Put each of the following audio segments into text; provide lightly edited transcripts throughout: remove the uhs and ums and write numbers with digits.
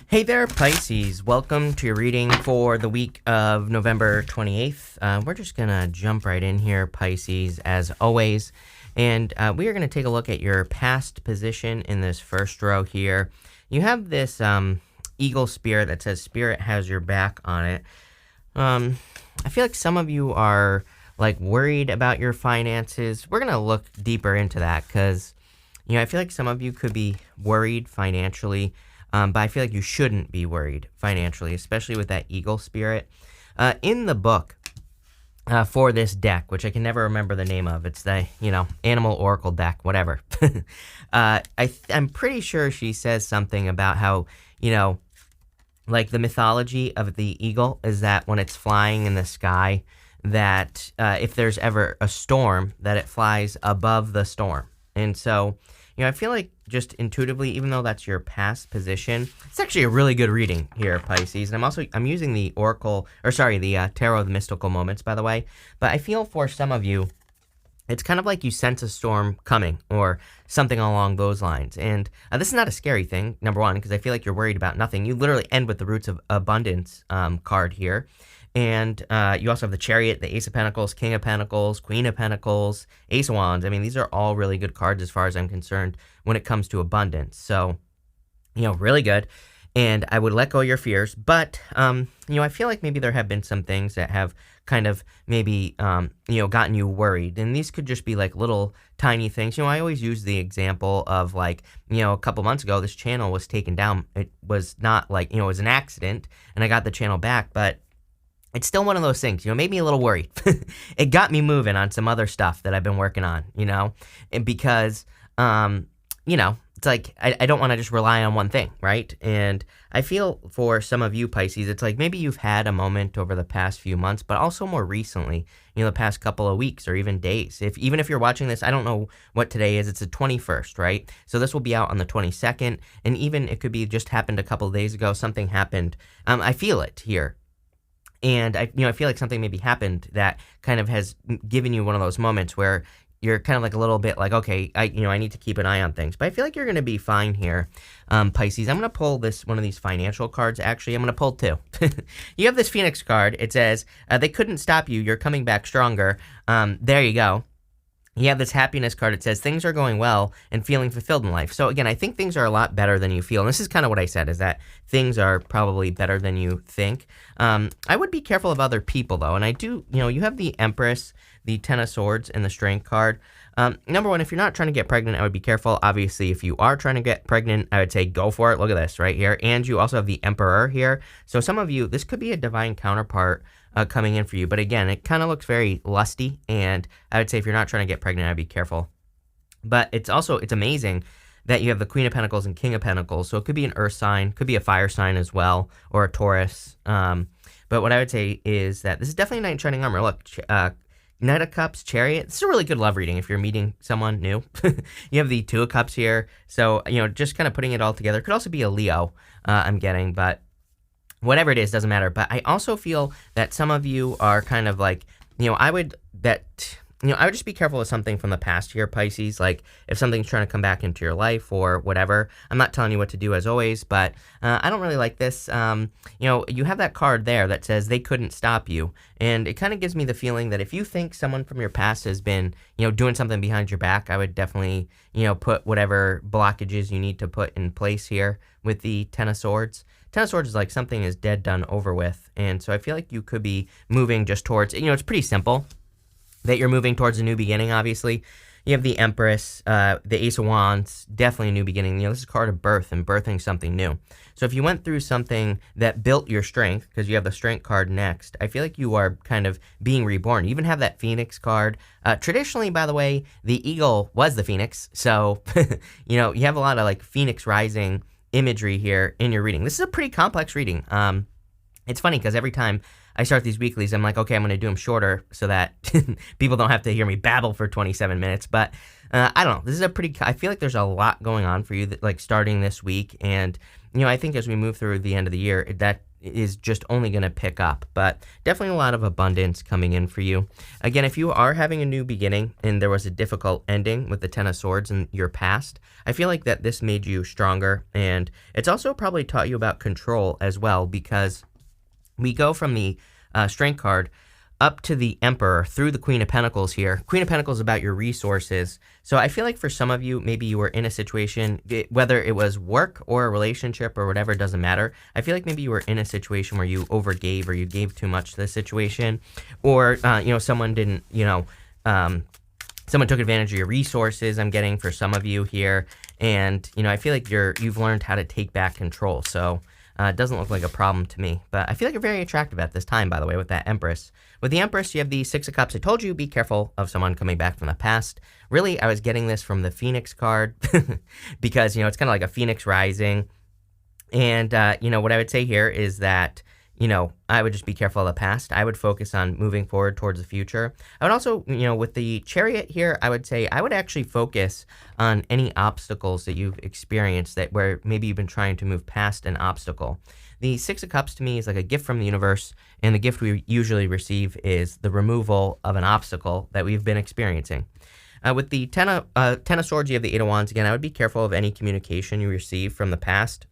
Hey there, Pisces. Welcome to your reading for the week of November 28th. We're just going to jump right in here, Pisces, as always. And we are going to take a look at your past position in this first row here. You have this eagle spirit that says Spirit has your back on it. I feel like some of you are like worried about your finances. We're going to look deeper into that because, I feel like some of you could be worried financially. But I feel like you shouldn't be worried financially, especially with that eagle spirit. In the book for this deck, which I can never remember the name of, it's the, Animal Oracle deck, whatever. I'm pretty sure she says something about how, like the mythology of the eagle is that when it's flying in the sky, that if there's ever a storm, that it flies above the storm. And so, I feel like just intuitively, even though that's your past position, it's actually a really good reading here, Pisces. And I'm using the the Tarot of the Mystical Moments, by the way. But I feel for some of you, it's kind of like you sense a storm coming or something along those lines. And this is not a scary thing, number one, because I feel like you're worried about nothing. You literally end with the Roots of Abundance card here. And you also have the Chariot, the Ace of Pentacles, King of Pentacles, Queen of Pentacles, Ace of Wands. I mean, these are all really good cards as far as I'm concerned when it comes to abundance. So, really good. And I would let go of your fears. But, I feel like maybe there have been some things that have kind of maybe, gotten you worried. And these could just be like little tiny things. I always use the example of like, a couple months ago, this channel was taken down. It was not like, it was an accident and I got the channel back. But it's still one of those things, made me a little worried. It got me moving on some other stuff that I've been working on, and because, it's like I don't want to just rely on one thing, right? And I feel for some of you, Pisces, it's like maybe you've had a moment over the past few months, but also more recently, the past couple of weeks or even days. Even if you're watching this, I don't know what today is. It's the 21st, right? So this will be out on the 22nd, and even it could be just happened a couple of days ago. Something happened. I feel it here. And I feel like something maybe happened that kind of has given you one of those moments where you're kind of like a little bit like, okay, I need to keep an eye on things. But I feel like you're going to be fine here, Pisces. I'm going to pull one of these financial cards. Actually, I'm going to pull two. You have this Phoenix card. It says, they couldn't stop you. You're coming back stronger. There you go. You have this happiness card. It says things are going well and feeling fulfilled in life. So again, I think things are a lot better than you feel. And this is kind of what I said, is that things are probably better than you think. I would be careful of other people, though. And I do, you have the Empress, the Ten of Swords, and the Strength card. Number one, if you're not trying to get pregnant, I would be careful. Obviously, if you are trying to get pregnant, I would say go for it. Look at this right here. And you also have the Emperor here. So some of you, this could be a divine counterpart coming in for you. But again, it kind of looks very lusty. And I would say if you're not trying to get pregnant, I'd be careful. But it's amazing that you have the Queen of Pentacles and King of Pentacles. So it could be an earth sign, could be a fire sign as well, or a Taurus. But what I would say is that this is definitely Knight in Shining Armor. Look, Knight of Cups, Chariot. This is a really good love reading if you're meeting someone new. You have the Two of Cups here. So, just kind of putting it all together. Could also be a Leo, I'm getting, but whatever it is, doesn't matter. But I also feel that some of you are kind of like, I would just be careful with something from the past here, Pisces. Like if something's trying to come back into your life or whatever. I'm not telling you what to do as always, but I don't really like this. You have that card there that says they couldn't stop you. And it kind of gives me the feeling that if you think someone from your past has been, doing something behind your back, I would definitely, put whatever blockages you need to put in place here with the Ten of Swords. Ten of Swords is like something is dead, done, over with. And so I feel like you could be moving just towards, it's pretty simple that you're moving towards a new beginning, obviously. You have the Empress, the Ace of Wands, definitely a new beginning. This is a card of birth and birthing something new. So if you went through something that built your strength, because you have the Strength card next, I feel like you are kind of being reborn. You even have that Phoenix card. Traditionally, by the way, the eagle was the Phoenix. So, you have a lot of like Phoenix rising imagery here in your reading. This is a pretty complex reading. It's funny because every time I start these weeklies, I'm like, okay, I'm going to do them shorter so that people don't have to hear me babble for 27 minutes. But I don't know. This is I feel like there's a lot going on for you like starting this week. And, I think as we move through the end of the year, that is just only going to pick up, but definitely a lot of abundance coming in for you. Again, if you are having a new beginning and there was a difficult ending with the Ten of Swords in your past, I feel like that this made you stronger, and it's also probably taught you about control as well, because we go from the Strength card up to the Emperor through the Queen of Pentacles here. Queen of Pentacles is about your resources. So I feel like for some of you, maybe you were in a situation, whether it was work or a relationship or whatever, it doesn't matter. I feel like maybe you were in a situation where you overgave or you gave too much to the situation, or, someone didn't, someone took advantage of your resources, I'm getting for some of you here. And, I feel like you've learned how to take back control. So it doesn't look like a problem to me. But I feel like you're very attractive at this time, by the way, with that Empress. With the Empress, you have the Six of Cups. I told you, be careful of someone coming back from the past. Really, I was getting this from the Phoenix card because, it's kind of like a Phoenix rising. And, what I would say here is that, I would just be careful of the past. I would focus on moving forward towards the future. I would also, with the Chariot here, I would say I would actually focus on any obstacles that you've experienced where maybe you've been trying to move past an obstacle. The Six of Cups to me is like a gift from the universe, and the gift we usually receive is the removal of an obstacle that we've been experiencing. With the Ten of Swords, you have the Eight of Wands. Again, I would be careful of any communication you receive from the past.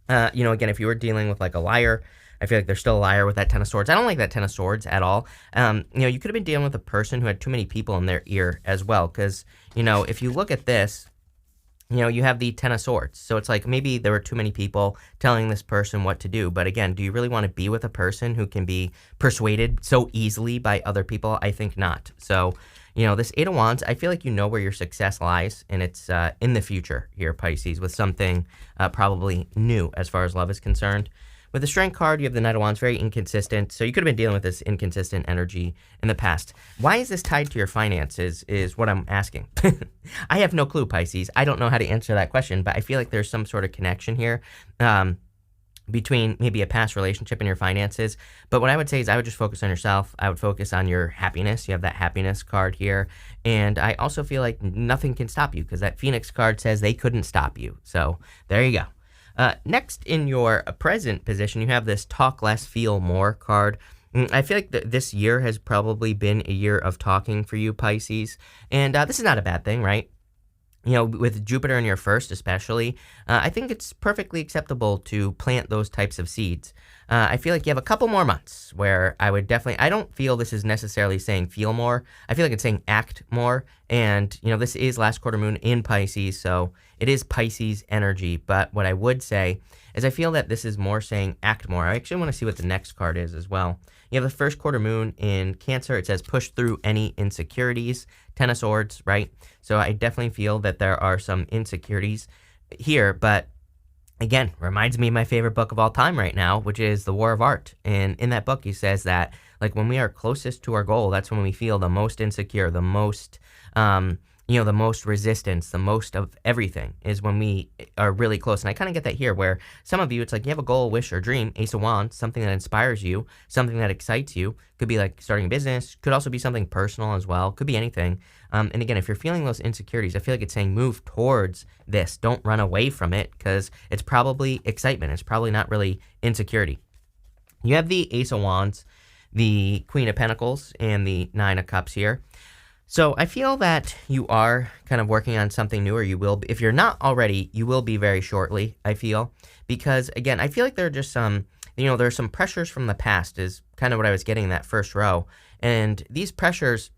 Again, if you were dealing with like a liar, I feel like there's still a liar with that Ten of Swords. I don't like that Ten of Swords at all. You could have been dealing with a person who had too many people in their ear as well, because, if you look at this, you have the Ten of Swords. So it's like maybe there were too many people telling this person what to do. But again, do you really want to be with a person who can be persuaded so easily by other people? I think not. So, this Eight of Wands, I feel like you know where your success lies, and it's in the future here, Pisces, with something probably new as far as love is concerned. With the Strength card, you have the Knight of Wands, very inconsistent. So you could have been dealing with this inconsistent energy in the past. Why is this tied to your finances is what I'm asking. I have no clue, Pisces. I don't know how to answer that question, but I feel like there's some sort of connection here between maybe a past relationship and your finances. But what I would say is I would just focus on yourself. I would focus on your happiness. You have that happiness card here. And I also feel like nothing can stop you, because that Phoenix card says they couldn't stop you. So there you go. Next, in your present position, you have this Talk Less, Feel More card. I feel like this year has probably been a year of talking for you, Pisces. And this is not a bad thing, right? With Jupiter in your first especially, I think it's perfectly acceptable to plant those types of seeds. I feel like you have a couple more months where I don't feel this is necessarily saying feel more. I feel like it's saying act more. And, this is last quarter moon in Pisces, so it is Pisces energy. But what I would say is I feel that this is more saying act more. I actually want to see what the next card is as well. You have the first quarter moon in Cancer. It says push through any insecurities. Ten of Swords, right? So I definitely feel that there are some insecurities here, but again, reminds me of my favorite book of all time right now, which is The War of Art. And in that book, he says that like when we are closest to our goal, that's when we feel the most insecure, the most the most resistance, the most of everything is when we are really close. And I kind of get that here, where some of you, it's like you have a goal, wish, or dream, Ace of Wands, something that inspires you, something that excites you. Could be like starting a business, could also be something personal as well, could be anything. And again, if you're feeling those insecurities, I feel like it's saying move towards this. Don't run away from it, because it's probably excitement. It's probably not really insecurity. You have the Ace of Wands, the Queen of Pentacles, and the Nine of Cups here. So I feel that you are kind of working on something new, or you will be. If you're not already, you will be very shortly, I feel. Because, again, I feel like there are just some, there are some pressures from the past is kind of what I was getting in that first row. And these pressures,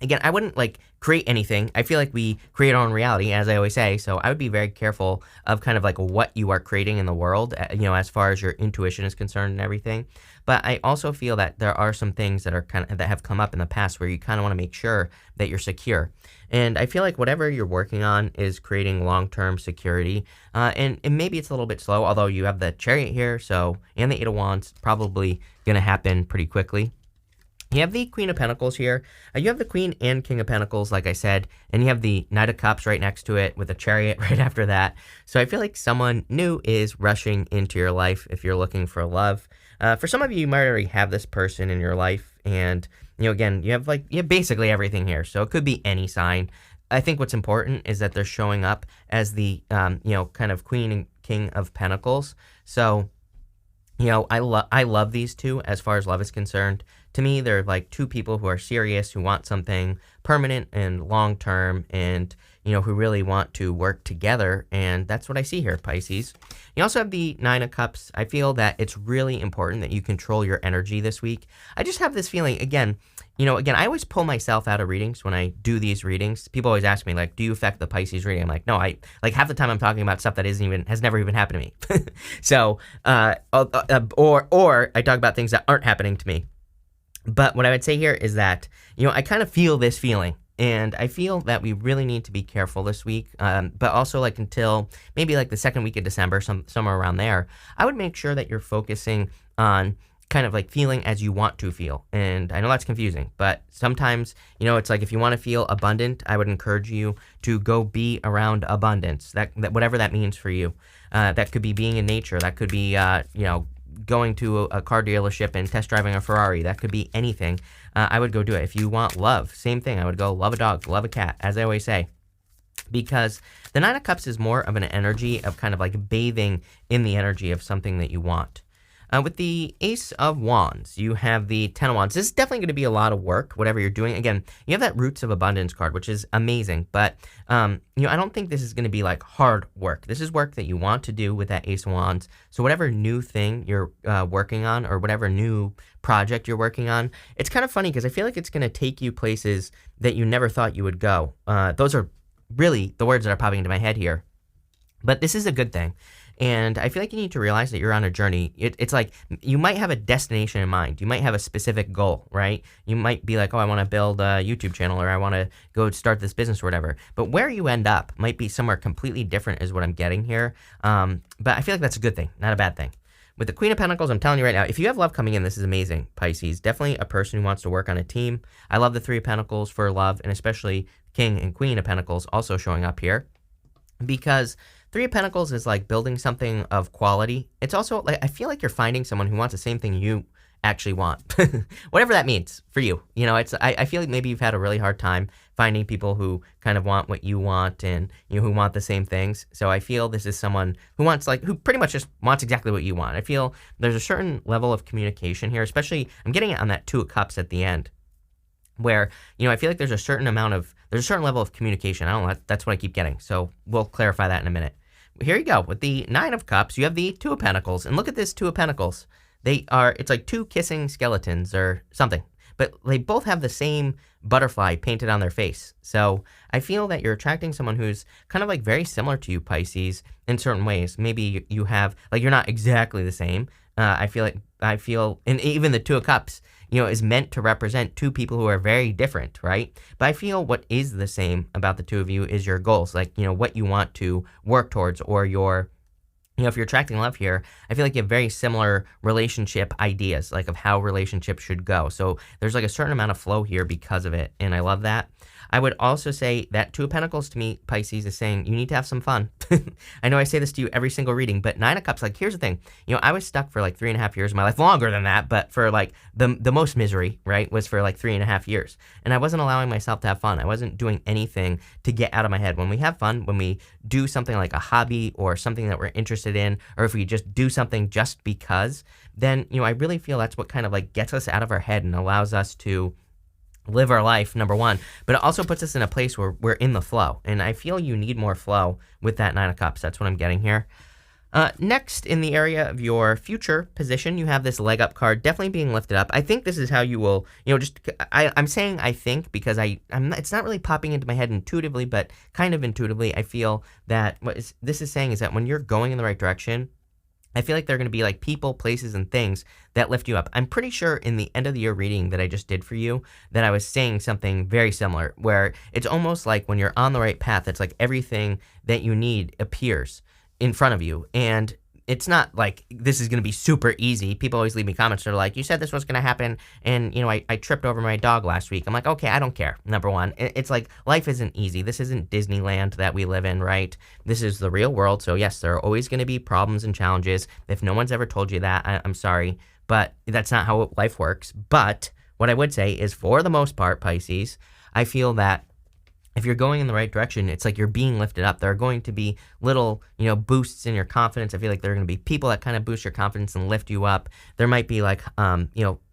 again, I wouldn't create anything. I feel like we create our own reality, as I always say. So I would be very careful of kind of what you are creating in the world, as far as your intuition is concerned and everything. But I also feel that there are some things that are that have come up in the past where you kind of want to make sure that you're secure. And I feel like whatever you're working on is creating long-term security. And maybe it's a little bit slow, although you have the Chariot here, and the Eight of Wands, probably going to happen pretty quickly. You have the Queen of Pentacles here. You have the Queen and King of Pentacles, like I said, and you have the Knight of Cups right next to it with a Chariot right after that. So I feel like someone new is rushing into your life if you're looking for love. For some of you, you might already have this person in your life, and again, you have basically everything here. So it could be any sign. I think what's important is that they're showing up as the kind of Queen King of Pentacles. So, I love these two as far as love is concerned. To me, they're like two people who are serious, who want something permanent and long term, and who really want to work together. And that's what I see here, Pisces. You also have the Nine of Cups. I feel that it's really important that you control your energy this week. I just have this feeling, again, I always pull myself out of readings when I do these readings. People always ask me, like, do you affect the Pisces reading? I'm like, no, half the time I'm talking about stuff that has never even happened to me. So, or I talk about things that aren't happening to me. But what I would say here is that, I kind of feel this feeling. And I feel that we really need to be careful this week, but also like until maybe like the second week of December, somewhere around there, I would make sure that you're focusing on kind of like feeling as you want to feel. And I know that's confusing, but sometimes, it's like if you want to feel abundant, I would encourage you to go be around abundance, that whatever that means for you. That could be being in nature. That could be, going to a car dealership and test driving a Ferrari. That could be anything. I would go do it. If you want love, same thing. I would go love a dog, love a cat, as I always say. Because the Nine of Cups is more of an energy of kind of like bathing in the energy of something that you want. With the Ace of Wands, you have the Ten of Wands. This is definitely going to be a lot of work, whatever you're doing. Again, you have that Roots of Abundance card, which is amazing. But, I don't think this is going to be like hard work. This is work that you want to do with that Ace of Wands. So whatever new thing you're working on, or whatever new project you're working on, it's kind of funny because I feel like it's going to take you places that you never thought you would go. Those are really the words that are popping into my head here. But this is a good thing. And I feel like you need to realize that you're on a journey. It's like you might have a destination in mind. You might have a specific goal, right? You might be like, oh, I want to build a YouTube channel, or I want to go start this business or whatever. But where you end up might be somewhere completely different is what I'm getting here. But I feel like that's a good thing, not a bad thing. With the Queen of Pentacles, I'm telling you right now, if you have love coming in, this is amazing, Pisces. Definitely a person who wants to work on a team. I love the Three of Pentacles for love, and especially King and Queen of Pentacles also showing up here. Because Three of Pentacles is like building something of quality. It's also like, I feel like you're finding someone who wants the same thing you actually want. Whatever that means for you. I feel like maybe you've had a really hard time finding people who kind of want what you want, and who want the same things. So I feel this is someone who who pretty much just wants exactly what you want. I feel there's a certain level of communication here, especially I'm getting it on that Two of Cups at the end, where, I feel like there's a certain level of communication. I don't know, that's what I keep getting. So we'll clarify that in a minute. Here you go. With the Nine of Cups, you have the Two of Pentacles. And look at this Two of Pentacles. It's like two kissing skeletons or something. But they both have the same butterfly painted on their face. So I feel that you're attracting someone who's kind of like very similar to you, Pisces, in certain ways. Maybe you have, like, you're not exactly the same. I feel, and even the Two of Cups, is meant to represent two people who are very different, right? But I feel what is the same about the two of you is your goals, like, what you want to work towards, or your, if you're attracting love here, I feel like you have very similar relationship ideas, like of how relationships should go. So there's like a certain amount of flow here because of it, and I love that. I would also say that Two of Pentacles to me, Pisces, is saying you need to have some fun. I know I say this to you every single reading, but Nine of Cups, like, here's the thing. I was stuck for like 3.5 years of my life, longer than that, but for like the most misery, right, was for like 3.5 years. And I wasn't allowing myself to have fun. I wasn't doing anything to get out of my head. When we have fun, when we do something like a hobby or something that we're interested in, or if we just do something just because, then, I really feel that's what kind of like gets us out of our head and allows us to live our life, number one, but it also puts us in a place where we're in the flow. And I feel you need more flow with that Nine of Cups. That's what I'm getting here. Next, in the area of your future position, you have this leg up card definitely being lifted up. I think this is how you will, I'm saying I think because it's not really popping into my head intuitively, but kind of intuitively. I feel that this is saying is that when you're going in the right direction, I feel like there are going to be like people, places, and things that lift you up. I'm pretty sure in the end of the year reading that I just did for you that I was saying something very similar, where it's almost like when you're on the right path, it's like everything that you need appears in front of you. And it's not like this is going to be super easy. People always leave me comments that are like, you said this was going to happen, and, I tripped over my dog last week. I'm like, okay, I don't care, number one. It's like life isn't easy. This isn't Disneyland that we live in, right? This is the real world. So, yes, there are always going to be problems and challenges. If no one's ever told you that, I'm sorry, but that's not how life works. But what I would say is, for the most part, Pisces, I feel that if you're going in the right direction, it's like you're being lifted up. There are going to be little, boosts in your confidence. I feel like there are going to be people that kind of boost your confidence and lift you up. There might be like,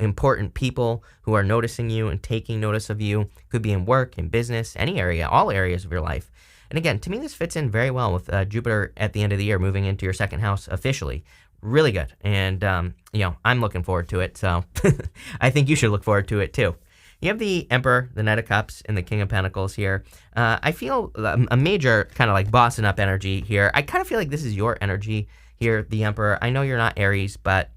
important people who are noticing you and taking notice of you. Could be in work, in business, any area, all areas of your life. And again, to me, this fits in very well with Jupiter at the end of the year moving into your second house officially. Really good. And, I'm looking forward to it. So I think you should look forward to it too. You have the Emperor, the Knight of Cups, and the King of Pentacles here. I feel a major kind of like bossing up energy here. I kind of feel like this is your energy here, the Emperor. I know you're not Aries, but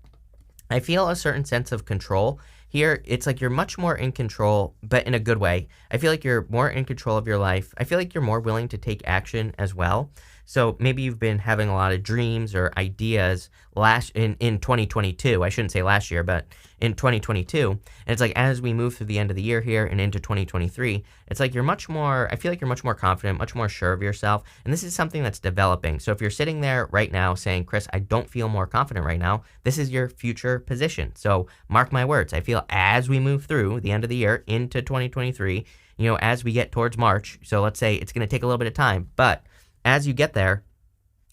I feel a certain sense of control here. It's like you're much more in control, but in a good way. I feel like you're more in control of your life. I feel like you're more willing to take action as well. So maybe you've been having a lot of dreams or ideas in 2022. I shouldn't say last year, but in 2022. And it's like as we move through the end of the year here and into 2023, it's like I feel like you're much more confident, much more sure of yourself. And this is something that's developing. So if you're sitting there right now saying, Chris, I don't feel more confident right now, this is your future position. So mark my words. I feel as we move through the end of the year into 2023, as we get towards March, so let's say it's going to take a little bit of time, but as you get there,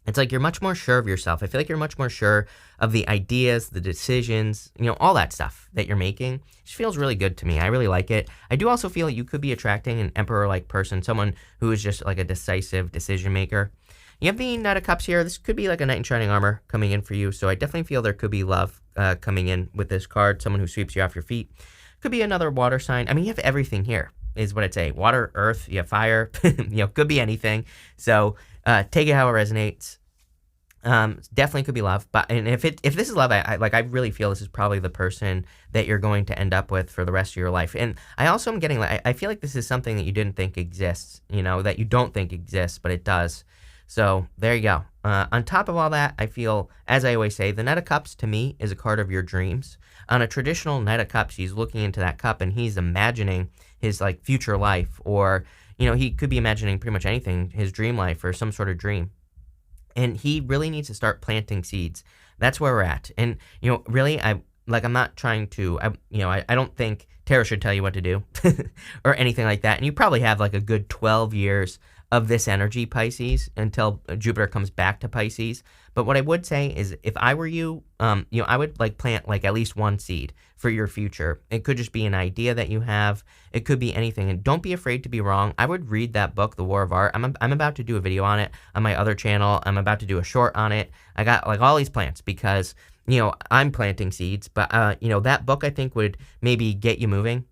it's like you're much more sure of yourself. I feel like you're much more sure of the ideas, the decisions, all that stuff that you're making. It just feels really good to me. I really like it. I do also feel you could be attracting an Emperor-like person, someone who is just like a decisive decision maker. You have the Knight of Cups here. This could be like a knight in shining armor coming in for you. So I definitely feel there could be love coming in with this card, someone who sweeps you off your feet. Could be another water sign. I mean, you have everything here, is what I'd say. Water, earth, you have fire, could be anything. So take it how it resonates. Definitely could be love, and if this is love, I really feel this is probably the person that you're going to end up with for the rest of your life. And I also am getting, I feel like this is something that you didn't think exists, that you don't think exists, but it does. So there you go. On top of all that, I feel, as I always say, the Knight of Cups to me is a card of your dreams. On a traditional Knight of Cups, he's looking into that cup and he's imagining his like future life, or he could be imagining pretty much anything, his dream life or some sort of dream. And he really needs to start planting seeds. That's where we're at. And, really, I'm not trying to, I don't think tarot should tell you what to do or anything like that. And you probably have like a good 12 years of this energy, Pisces, until Jupiter comes back to Pisces. But what I would say is if I were you, I would like plant like at least one seed for your future. It could just be an idea that you have. It could be anything. And don't be afraid to be wrong. I would read that book, The War of Art. I'm about to do a video on it on my other channel. I'm about to do a short on it. I got like all these plants because, I'm planting seeds. But, that book I think would maybe get you moving.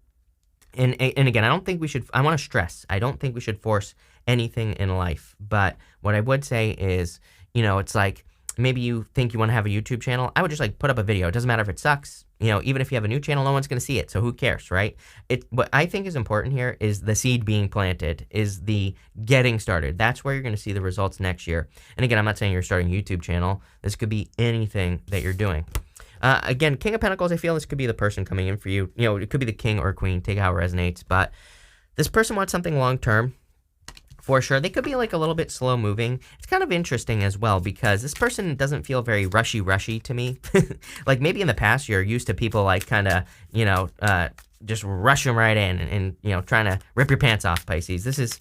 And again, I want to stress, I don't think we should force anything in life. But what I would say is, it's like, maybe you think you want to have a YouTube channel. I would just like put up a video. It doesn't matter if it sucks. Even if you have a new channel, no one's going to see it. So who cares, right? What I think is important here is the seed being planted, is the getting started. That's where you're going to see the results next year. And again, I'm not saying you're starting a YouTube channel. This could be anything that you're doing. Again, King of Pentacles, I feel this could be the person coming in for you. It could be the king or queen, take it how it resonates. But this person wants something long-term. For sure. They could be like a little bit slow moving. It's kind of interesting as well because this person doesn't feel very rushy to me. Like maybe in the past you're used to people like kind of, just rushing right in and trying to rip your pants off, Pisces. This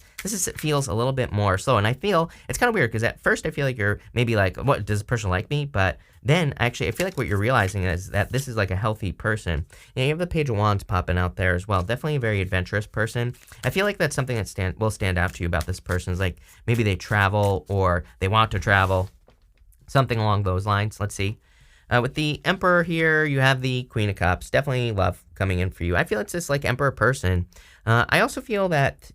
feels a little bit more slow. And I feel it's kind of weird because at first I feel like you're maybe like, what, does this person like me? But then actually I feel like what you're realizing is that this is like a healthy person. You have the Page of Wands popping out there as well. Definitely a very adventurous person. I feel like that's something that will stand out to you about this person is like maybe they travel or they want to travel. Something along those lines. Let's see. With the Emperor here, you have the Queen of Cups. Definitely love coming in for you. I feel it's this like Emperor person. I also feel that,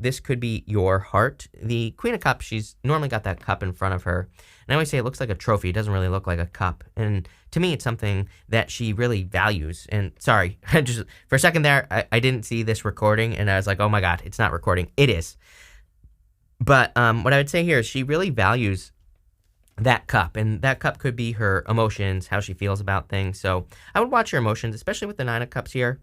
this could be your heart. The Queen of Cups, she's normally got that cup in front of her. And I always say it looks like a trophy. It doesn't really look like a cup. And to me, it's something that she really values. And sorry, just for a second there, I didn't see this recording. And I was like, oh my God, it's not recording. It is. But what I would say here is she really values that cup, and that cup could be her emotions, how she feels about things. So I would watch your emotions, especially with the Nine of Cups here.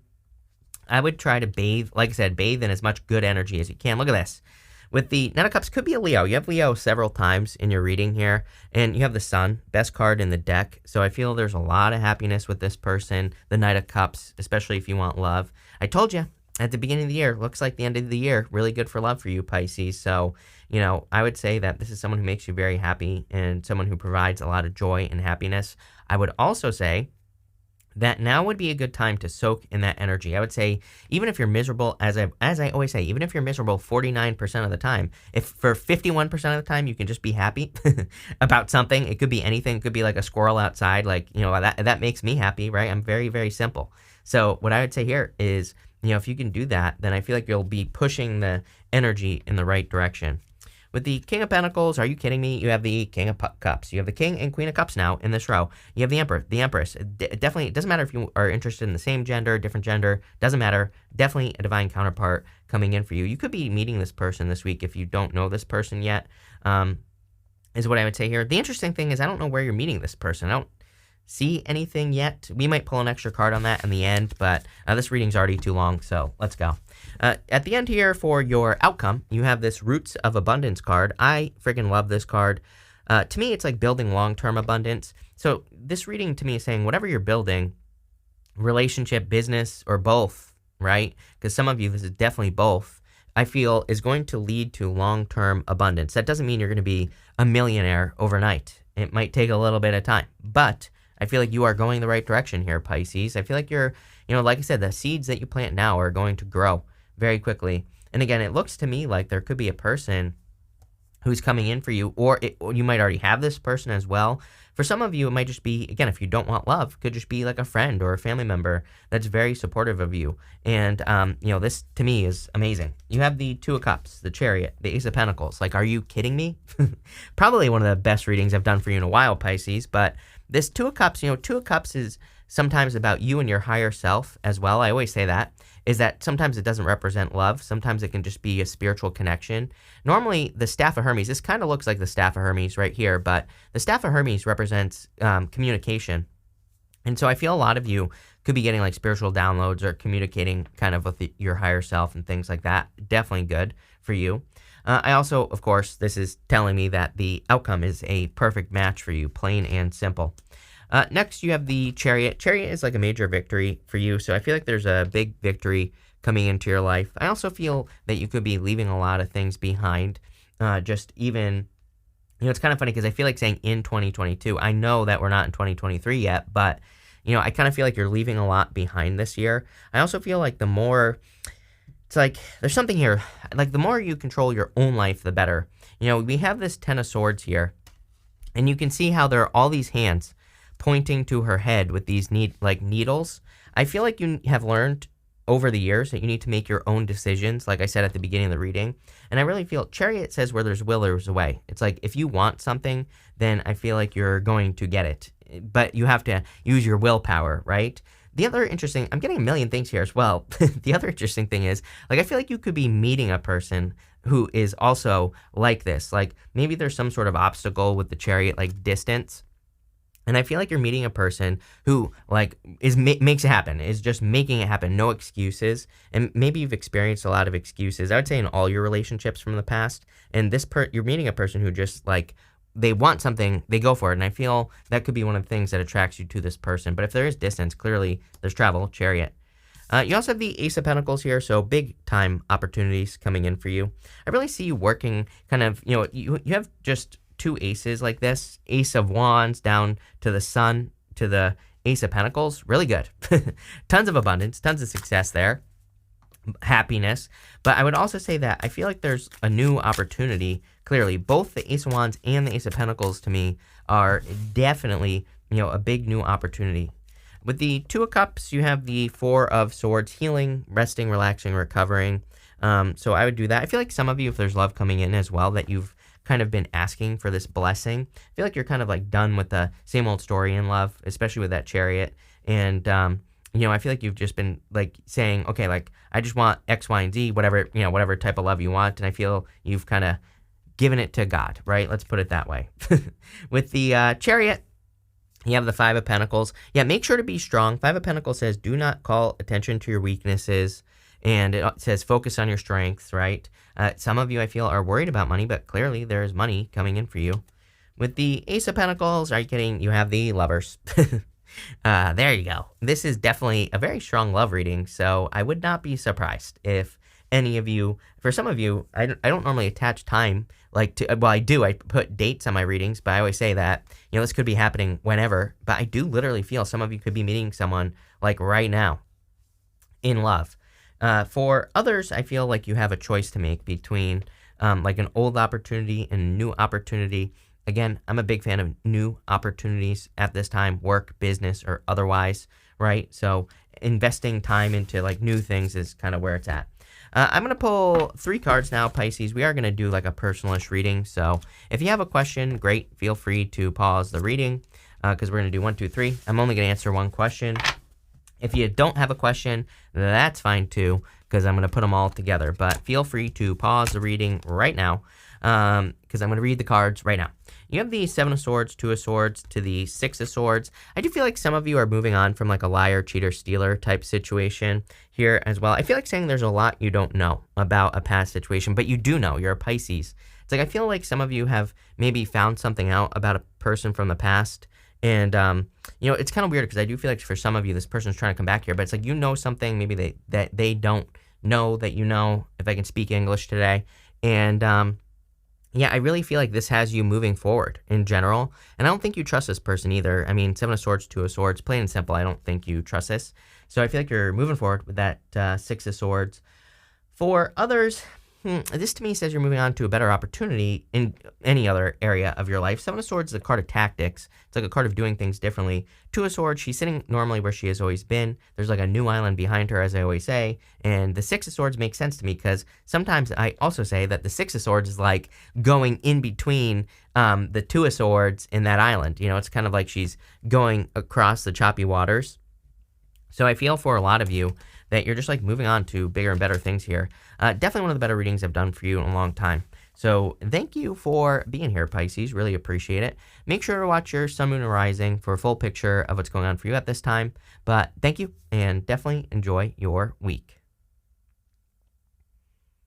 I would try to bathe, like I said, bathe in as much good energy as you can. Look at this. With the Nine of Cups, could be a Leo. You have Leo several times in your reading here, and you have the Sun, best card in the deck. So I feel there's a lot of happiness with this person, the Knight of Cups, especially if you want love. I told you, at the beginning of the year, looks like the end of the year, really good for love for you, Pisces. So, I would say that this is someone who makes you very happy and someone who provides a lot of joy and happiness. I would also say that now would be a good time to soak in that energy. I would say, even if you're miserable, as I always say, even if you're miserable 49% of the time, if for 51% of the time you can just be happy about something, it could be anything. It could be like a squirrel outside, like, that makes me happy, right? I'm very, very simple. So what I would say here is, if you can do that, then I feel like you'll be pushing the energy in the right direction. With the King of Pentacles, are you kidding me? You have the King of Cups. You have the King and Queen of Cups now in this row. You have the Emperor, the Empress. Definitely, it doesn't matter if you are interested in the same gender, different gender. Doesn't matter. Definitely a divine counterpart coming in for you. You could be meeting this person this week if you don't know this person yet, is what I would say here. The interesting thing is I don't know where you're meeting this person. I don't see anything yet. We might pull an extra card on that in the end, but this reading's already too long, so let's go. At the end here for your outcome, you have this Roots of Abundance card. I freaking love this card. To me, it's like building long-term abundance. So this reading to me is saying whatever you're building, relationship, business, or both, right? Because some of you, this is definitely both, I feel is going to lead to long-term abundance. That doesn't mean you're going to be a millionaire overnight. It might take a little bit of time, but I feel like you are going the right direction here, Pisces. I feel like you're, like I said, the seeds that you plant now are going to grow very quickly. And again, it looks to me like there could be a person who's coming in for you, or you might already have this person as well. For some of you, it might just be, again, if you don't want love, could just be like a friend or a family member that's very supportive of you. And, this to me is amazing. You have the Two of Cups, the Chariot, the Ace of Pentacles. Like, are you kidding me? Probably one of the best readings I've done for you in a while, Pisces. But this Two of Cups, Two of Cups is sometimes about you and your higher self as well. I always say that, is that sometimes it doesn't represent love. Sometimes it can just be a spiritual connection. Normally, the Staff of Hermes, this kind of looks like the Staff of Hermes right here, but the Staff of Hermes represents communication. And so I feel a lot of you could be getting like spiritual downloads or communicating kind of with your higher self and things like that. Definitely good for you. I also, of course, this is telling me that the outcome is a perfect match for you, plain and simple. Next, you have the Chariot. Chariot is like a major victory for you, so I feel like there's a big victory coming into your life. I also feel that you could be leaving a lot of things behind, just even, it's kind of funny because I feel like saying in 2022. I know that we're not in 2023 yet, but, I kind of feel like you're leaving a lot behind this year. I also feel like the more, it's like, there's something here, like the more you control your own life, the better. We have this Ten of Swords here, and you can see how there are all these hands pointing to her head with these needles. I feel like you have learned over the years that you need to make your own decisions, like I said at the beginning of the reading. And I really feel Chariot says where there's will, there's a way. It's like if you want something, then I feel like you're going to get it. But you have to use your willpower, right? The other interesting, I'm getting a million things here as well. The other interesting thing is, like, I feel like you could be meeting a person who is also like this. Like, maybe there's some sort of obstacle with the Chariot, like distance. And I feel like you're meeting a person who, like, makes it happen, is just making it happen, no excuses. And maybe you've experienced a lot of excuses, I would say, in all your relationships from the past. And you're meeting a person who just, like, they want something, they go for it. And I feel that could be one of the things that attracts you to this person. But if there is distance, clearly there's travel, Chariot. You also have the Ace of Pentacles here, so big time opportunities coming in for you. I really see you working kind of, you have just two aces like this, Ace of Wands down to the Sun, to the Ace of Pentacles. Really good. Tons of abundance, tons of success there. Happiness. But I would also say that I feel like there's a new opportunity. Clearly, both the Ace of Wands and the Ace of Pentacles to me are definitely, a big new opportunity. With the Two of Cups, you have the Four of Swords, healing, resting, relaxing, recovering. So I would do that. I feel like some of you, if there's love coming in as well, that you've kind of been asking for this blessing. I feel like you're kind of like done with the same old story in love, especially with that Chariot. And, I feel like you've just been like saying, okay, like I just want X, Y, and Z, whatever, whatever type of love you want. And I feel you've kind of given it to God, right? Let's put it that way. With the Chariot, you have the Five of Pentacles. Yeah, make sure to be strong. Five of Pentacles says, do not call attention to your weaknesses. And it says, focus on your strengths, right? Some of you, I feel, are worried about money, but clearly there is money coming in for you. With the Ace of Pentacles, are you kidding? You have the Lovers. There you go. This is definitely a very strong love reading, so I would not be surprised if any of you, for some of you, I don't normally attach time like to, well, I do, I put dates on my readings, but I always say that, this could be happening whenever, but I do literally feel some of you could be meeting someone like right now in love. For others, I feel like you have a choice to make between like an old opportunity and a new opportunity. Again, I'm a big fan of new opportunities at this time, work, business, or otherwise, right? So investing time into like new things is kind of where it's at. I'm going to pull 3 cards now, Pisces. We are going to do like a personalish reading. So if you have a question, great. Feel free to pause the reading because we're going to do 1, 2, 3. I'm only going to answer one question. If you don't have a question, that's fine too, because I'm going to put them all together. But feel free to pause the reading right now, because I'm going to read the cards right now. You have the 7 of Swords, 2 of Swords, to the 6 of Swords. I do feel like some of you are moving on from like a liar, cheater, stealer type situation here as well. I feel like saying there's a lot you don't know about a past situation, but you do know. You're a Pisces. It's like I feel like some of you have maybe found something out about a person from the past. And, it's kind of weird because I do feel like for some of you, this person's trying to come back here, but it's like something maybe that they don't know that if I can speak English today. And, I really feel like this has you moving forward in general. And I don't think you trust this person either. I mean, 7 of Swords, 2 of Swords, plain and simple. I don't think you trust this. So I feel like you're moving forward with that 6 of Swords. For others, this to me says you're moving on to a better opportunity in any other area of your life. 7 of Swords is a card of tactics. It's like a card of doing things differently. 2 of Swords, she's sitting normally where she has always been. There's like a new island behind her, as I always say. And the 6 of Swords makes sense to me because sometimes I also say that the 6 of Swords is like going in between the 2 of Swords in that island. It's kind of like she's going across the choppy waters. So I feel for a lot of you that you're just like moving on to bigger and better things here. Definitely one of the better readings I've done for you in a long time. So thank you for being here, Pisces. Really appreciate it. Make sure to watch your Sun, Moon, and Rising for a full picture of what's going on for you at this time. But thank you, and definitely enjoy your week.